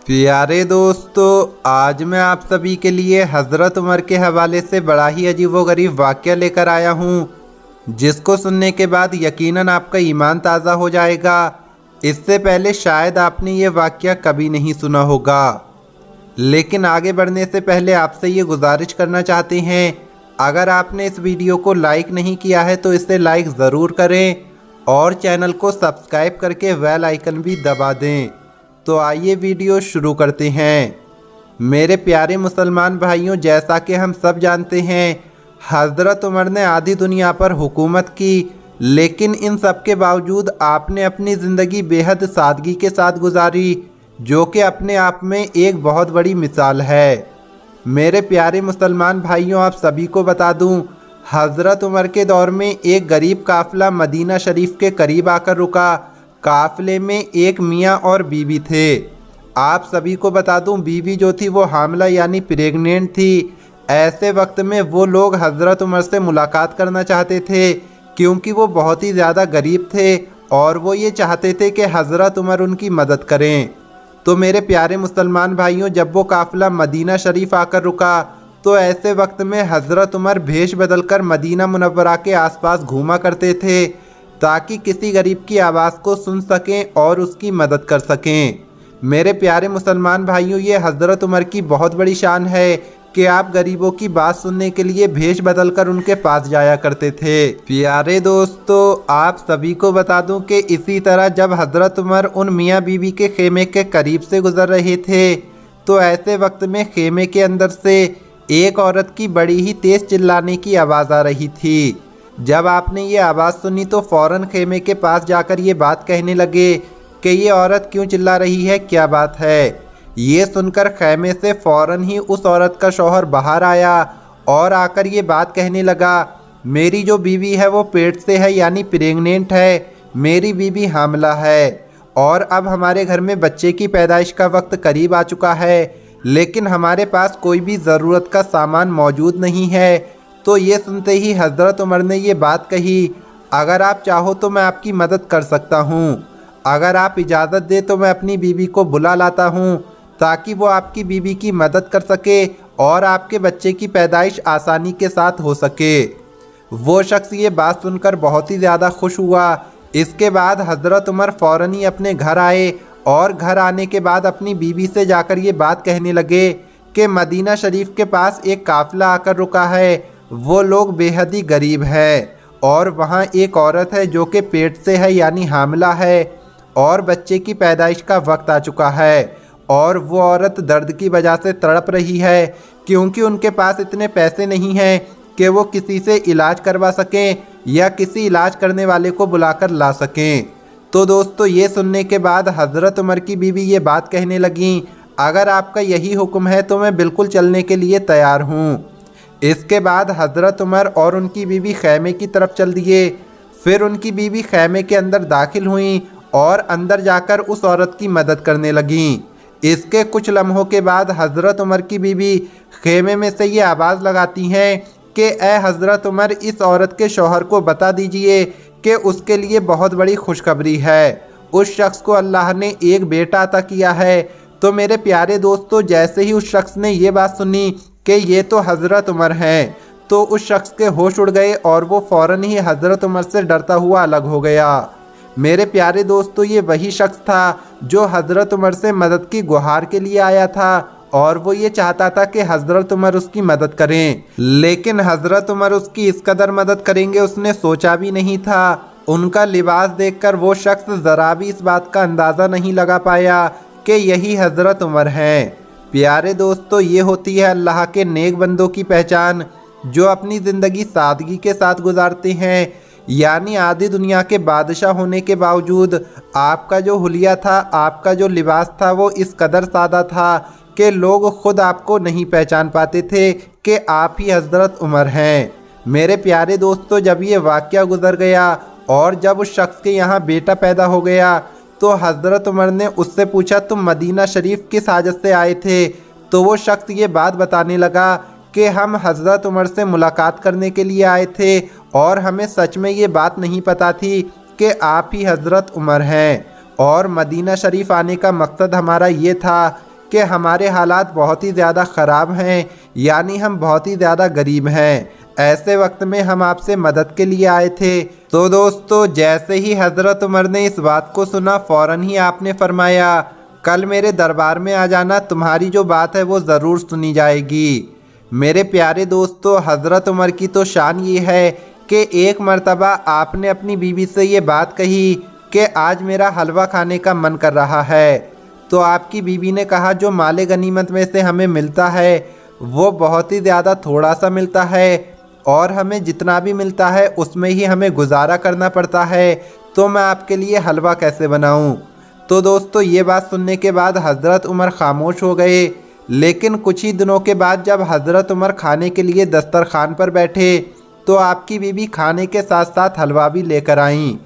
प्यारे दोस्तों, आज मैं आप सभी के लिए हज़रत उमर के हवाले से बड़ा ही अजीबोगरीब वाक़या लेकर आया हूँ, जिसको सुनने के बाद यकीनन आपका ईमान ताज़ा हो जाएगा। इससे पहले शायद आपने ये वाक़या कभी नहीं सुना होगा, लेकिन आगे बढ़ने से पहले आपसे ये गुजारिश करना चाहते हैं, अगर आपने इस वीडियो को लाइक नहीं किया है तो इसे लाइक ज़रूर करें और चैनल को सब्सक्राइब करके बेल आइकन भी दबा दें। तो आइए वीडियो शुरू करते हैं। मेरे प्यारे मुसलमान भाइयों, जैसा कि हम सब जानते हैं, हज़रत उमर ने आधी दुनिया पर हुकूमत की, लेकिन इन सब के बावजूद आपने अपनी ज़िंदगी बेहद सादगी के साथ गुजारी, जो कि अपने आप में एक बहुत बड़ी मिसाल है। मेरे प्यारे मुसलमान भाइयों, आप सभी को बता दूं, हज़रत उमर के दौर में एक गरीब काफ़िला मदीना शरीफ के करीब आकर रुका। काफ़िले में एक मियाँ और बीवी थे। आप सभी को बता दूं, बीवी जो थी वो हामिला यानी प्रेग्नेंट थी। ऐसे वक्त में वो लोग हज़रत उमर से मुलाकात करना चाहते थे, क्योंकि वो बहुत ही ज़्यादा गरीब थे और वो ये चाहते थे कि हज़रत उमर उनकी मदद करें। तो मेरे प्यारे मुसलमान भाइयों, जब वो काफ़िला मदीना शरीफ आकर रुका तो ऐसे वक्त में हज़रत उमर भेष बदलकर मदीना मुनव्वरा के आसपास घूमा करते थे, ताकि किसी गरीब की आवाज़ को सुन सकें और उसकी मदद कर सकें। मेरे प्यारे मुसलमान भाइयों, ये हज़रत उमर की बहुत बड़ी शान है कि आप गरीबों की बात सुनने के लिए भेष बदलकर उनके पास जाया करते थे। प्यारे दोस्तों, आप सभी को बता दूं कि इसी तरह जब हज़रत उमर उन मियाँ बीवी के खेमे के करीब से गुजर रहे थे, तो ऐसे वक्त में खेमे के अंदर से एक औरत की बड़ी ही तेज़ चिल्लाने की आवाज़ आ रही थी। जब आपने ये आवाज़ सुनी तो फ़ौरन खेमे के पास जाकर ये बात कहने लगे कि ये औरत क्यों चिल्ला रही है, क्या बात है। ये सुनकर खेमे से फ़ौरन ही उस औरत का शौहर बाहर आया और आकर ये बात कहने लगा, मेरी जो बीवी है वो पेट से है यानी प्रेग्नेंट है, मेरी बीवी हामिला है और अब हमारे घर में बच्चे की पैदाइश का वक्त करीब आ चुका है, लेकिन हमारे पास कोई भी ज़रूरत का सामान मौजूद नहीं है। तो ये सुनते ही हज़रत उमर ने ये बात कही, अगर आप चाहो तो मैं आपकी मदद कर सकता हूँ, अगर आप इजाज़त दे तो मैं अपनी बीवी को बुला लाता हूँ, ताकि वो आपकी बीवी की मदद कर सके और आपके बच्चे की पैदाइश आसानी के साथ हो सके। वो शख्स ये बात सुनकर बहुत ही ज़्यादा खुश हुआ। इसके बाद हज़रत उमर फ़ौरन ही अपने घर आए और घर आने के बाद अपनी बीवी से जाकर ये बात कहने लगे कि मदीना शरीफ के पास एक काफ़िला आकर रुका है, वो लोग बेहद ही गरीब है और वहाँ एक औरत है जो कि पेट से है यानी हामिला है और बच्चे की पैदाइश का वक्त आ चुका है और वो औरत दर्द की वजह से तड़प रही है, क्योंकि उनके पास इतने पैसे नहीं हैं कि वो किसी से इलाज करवा सकें या किसी इलाज करने वाले को बुलाकर ला सकें। तो दोस्तों, ये सुनने के बाद हज़रत उमर की बीवी ये बात कहने लगीं, अगर आपका यही हुक्म है तो मैं बिल्कुल चलने के लिए तैयार हूँ। इसके बाद हज़रत उमर और उनकी बीवी खैमे की तरफ चल दिए। फिर उनकी बीवी खैमे के अंदर दाखिल हुई और अंदर जाकर उस औरत की मदद करने लगीं। इसके कुछ लम्हों के बाद हज़रत उमर की बीवी खेमे में से ये आवाज़ लगाती हैं कि ए हज़रत उमर, इस औरत के शौहर को बता दीजिए कि उसके लिए बहुत बड़ी खुशखबरी है, उस शख्स को अल्लाह ने एक बेटा अता किया है। तो मेरे प्यारे दोस्तों, जैसे ही उस शख्स ने ये बात सुनी कि ये तो हज़रत उमर हैं, तो उस शख्स के होश उड़ गए और वो फ़ौरन ही हज़रत उमर से डरता हुआ अलग हो गया। मेरे प्यारे दोस्तों, ये वही शख्स था जो हज़रत उमर से मदद की गुहार के लिए आया था और वो ये चाहता था कि हज़रत उमर उसकी मदद करें, लेकिन हज़रत उमर उसकी इस कदर मदद करेंगे उसने सोचा भी नहीं था। उनका लिबास देखकर वो शख्स ज़रा भी इस बात का अंदाज़ा नहीं लगा पाया कि यही हज़रत उमर हैं। प्यारे दोस्तों, ये होती है अल्लाह के नेक बंदों की पहचान, जो अपनी ज़िंदगी सादगी के साथ गुजारते हैं। यानी आधी दुनिया के बादशाह होने के बावजूद आपका जो हुलिया था, आपका जो लिबास था, वो इस कदर सादा था कि लोग खुद आपको नहीं पहचान पाते थे कि आप ही हज़रत उमर हैं। मेरे प्यारे दोस्तों, जब ये वाक़या गुज़र गया और जब उस शख्स के यहाँ बेटा पैदा हो गया, तो हज़रत उमर ने उससे पूछा, तुम मदीना शरीफ किस हाजत से आए थे? तो वो शख्स ये बात बताने लगा कि हम हज़रत उमर से मुलाकात करने के लिए आए थे और हमें सच में ये बात नहीं पता थी कि आप ही हज़रत उमर हैं और मदीना शरीफ आने का मकसद हमारा ये था कि हमारे हालात बहुत ही ज़्यादा ख़राब हैं, यानी हम बहुत ही ज़्यादा गरीब हैं। ऐसे वक्त में हम आपसे मदद के लिए आए थे। तो दोस्तों, जैसे ही हज़रत उमर ने इस बात को सुना, फ़ौरन ही आपने फरमाया, कल मेरे दरबार में आ जाना, तुम्हारी जो बात है वो ज़रूर सुनी जाएगी। मेरे प्यारे दोस्तों, हज़रत उमर की तो शान ये है कि एक मर्तबा आपने अपनी बीवी से ये बात कही कि आज मेरा हलवा खाने का मन कर रहा है। तो आपकी बीवी ने कहा, जो माले गनीमत में से हमें मिलता है वो बहुत ही ज़्यादा थोड़ा सा मिलता है, और हमें जितना भी मिलता है उसमें ही हमें गुजारा करना पड़ता है, तो मैं आपके लिए हलवा कैसे बनाऊं। तो दोस्तों, ये बात सुनने के बाद हज़रत उमर खामोश हो गए। लेकिन कुछ ही दिनों के बाद जब हज़रत उमर खाने के लिए दस्तरखान पर बैठे, तो आपकी बीवी खाने के साथ साथ हलवा भी लेकर आईं।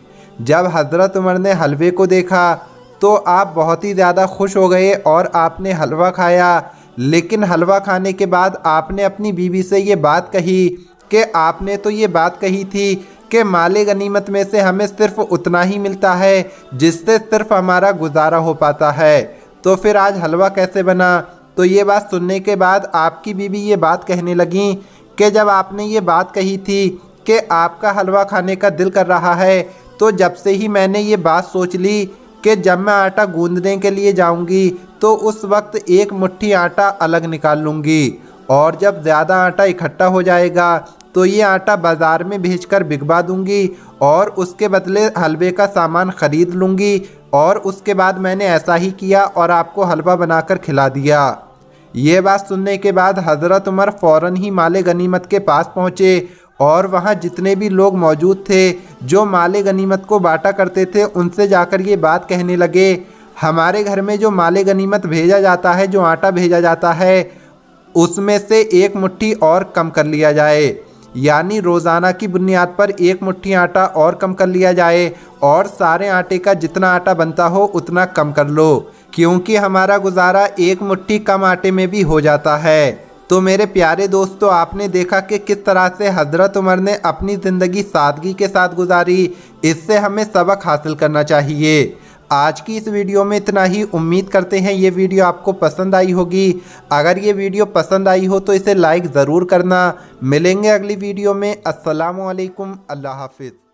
जब हज़रत उमर ने हलवे को देखा तो आप बहुत ही ज़्यादा खुश हो गए और आपने हलवा खाया। लेकिन हलवा खाने के बाद आपने अपनी बीवी से ये बात कही कि आपने तो ये बात कही थी कि माले गनीमत में से हमें सिर्फ उतना ही मिलता है जिससे सिर्फ हमारा गुजारा हो पाता है, तो फिर आज हलवा कैसे बना। तो ये बात सुनने के बाद आपकी बीवी ये बात कहने लगी कि जब आपने ये बात कही थी कि आपका हलवा खाने का दिल कर रहा है, तो जब से ही मैंने ये बात सोच ली कि जब मैं आटा गूंदने के लिए जाऊंगी तो उस वक्त एक मुट्ठी आटा अलग निकाल लूँगी, और जब ज़्यादा आटा इकट्ठा हो जाएगा तो ये आटा बाज़ार में भेजकर बिकवा दूंगी और उसके बदले हलवे का सामान ख़रीद लूँगी। और उसके बाद मैंने ऐसा ही किया और आपको हलवा बनाकर खिला दिया। ये बात सुनने के बाद हज़रत उमर फ़ौरन ही माले गनीमत के पास पहुँचे और वहाँ जितने भी लोग मौजूद थे जो माले गनीमत को बांटा करते थे, उनसे जाकर ये बात कहने लगे, हमारे घर में जो माले गनीमत भेजा जाता है, जो आटा भेजा जाता है, उसमें से एक मुट्ठी और कम कर लिया जाए, यानी रोज़ाना की बुनियाद पर एक मुट्ठी आटा और कम कर लिया जाए, और सारे आटे का जितना आटा बनता हो उतना कम कर लो, क्योंकि हमारा गुजारा एक मुट्ठी कम आटे में भी हो जाता है। तो मेरे प्यारे दोस्तों, आपने देखा कि किस तरह से हज़रत उमर ने अपनी ज़िंदगी सादगी के साथ गुजारी। इससे हमें सबक हासिल करना चाहिए। आज की इस वीडियो में इतना ही। उम्मीद करते हैं ये वीडियो आपको पसंद आई होगी। अगर ये वीडियो पसंद आई हो तो इसे लाइक ज़रूर करना। मिलेंगे अगली वीडियो में। अस्सलामु अलैकुम। अल्लाह हाफिज़।